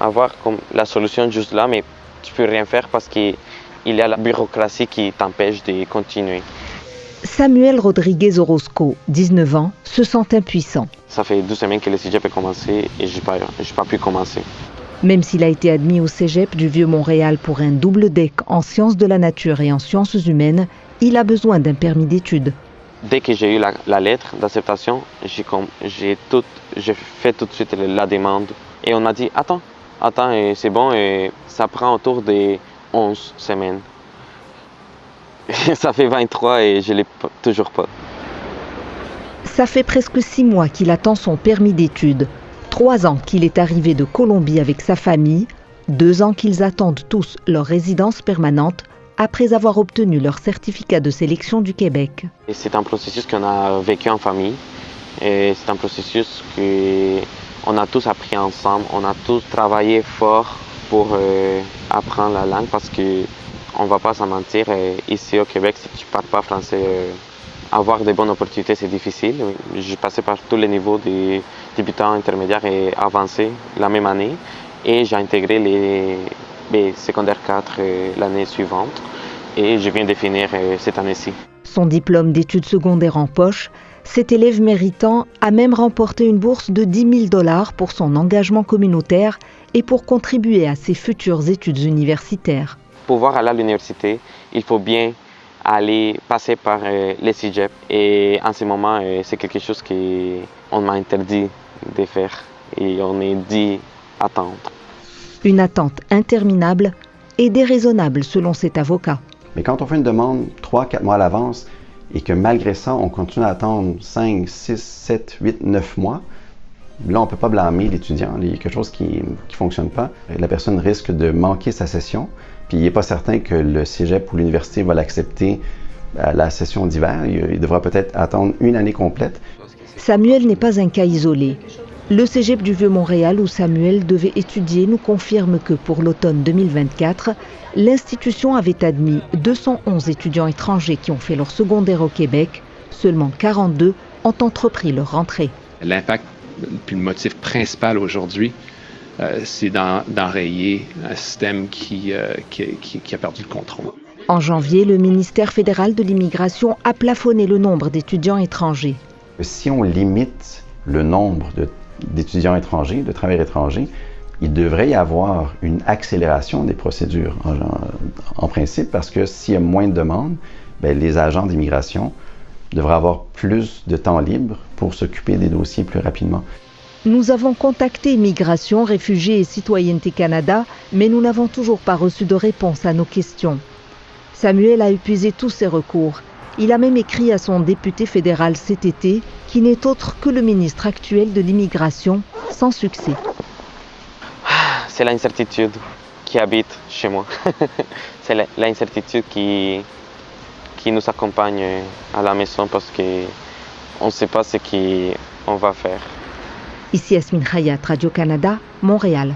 avoir comme la solution juste là, mais tu peux rien faire parce qu'il y a la bureaucratie qui t'empêche de continuer. Samuel Rodriguez Orozco, 19 ans, se sent impuissant. Ça fait 12 semaines que le cégep a commencé et je n'ai pas pu commencer. Même s'il a été admis au cégep du Vieux-Montréal pour un double deck en sciences de la nature et en sciences humaines, il a besoin d'un permis d'études. Dès que j'ai eu la lettre d'acceptation, j'ai fait tout de suite la demande. Et on a dit, attends, c'est bon, ça prend autour de 11 semaines. Ça fait 23 et je ne l'ai toujours pas. Ça fait presque 6 mois qu'il attend son permis d'études. 3 ans qu'il est arrivé de Colombie avec sa famille. 2 ans qu'ils attendent tous leur résidence permanente après avoir obtenu leur certificat de sélection du Québec. Et c'est un processus qu'on a vécu en famille. Et c'est un processus qu'on a tous appris ensemble. On a tous travaillé fort pour apprendre la langue parce qu'on ne va pas s'en mentir. Ici au Québec, si tu ne parles pas français, avoir de bonnes opportunités, c'est difficile. J'ai passé par tous les niveaux des débutants, intermédiaires et avancés la même année. Et j'ai intégré les secondaires 4 l'année suivante. Et je viens de finir cette année-ci. Son diplôme d'études secondaires en poche, cet élève méritant a même remporté une bourse de 10 000 $ pour son engagement communautaire et pour contribuer à ses futures études universitaires. Pour pouvoir aller à l'université, il faut bien aller passer par les cégep. Et en ce moment, c'est quelque chose qu'on m'a interdit de faire et on est dit attendre. Une attente interminable et déraisonnable selon cet avocat. Mais quand on fait une demande 3-4 mois à l'avance et que malgré ça, on continue à attendre 5, 6, 7, 8, 9 mois, là, on ne peut pas blâmer l'étudiant. Il y a quelque chose qui ne fonctionne pas. La personne risque de manquer sa session, puis il n'est pas certain que le cégep ou l'université va l'accepter à la session d'hiver. Il devra peut-être attendre une année complète. Samuel n'est pas un cas isolé. Le cégep du Vieux-Montréal où Samuel devait étudier nous confirme que pour l'automne 2024, l'institution avait admis 211 étudiants étrangers qui ont fait leur secondaire au Québec. Seulement 42 ont entrepris leur rentrée. L'impact, puis le motif principal aujourd'hui, c'est d'enrayer un système qui a perdu le contrôle. En janvier, le ministère fédéral de l'immigration a plafonné le nombre d'étudiants étrangers. Si on limite le nombre d'étudiants étrangers, de travailleurs étrangers, il devrait y avoir une accélération des procédures en principe, parce que s'il y a moins de demandes, les agents d'immigration devraient avoir plus de temps libre pour s'occuper des dossiers plus rapidement. Nous avons contacté Immigration, Réfugiés et Citoyenneté Canada, mais nous n'avons toujours pas reçu de réponse à nos questions. Samuel a épuisé tous ses recours. Il a même écrit à son député fédéral cet été, qui n'est autre que le ministre actuel de l'immigration, sans succès. C'est l'incertitude qui habite chez moi. C'est l'incertitude qui nous accompagne à la maison parce qu'on ne sait pas ce qu'on va faire. Ici Yasmine Hayat, Radio-Canada, Montréal.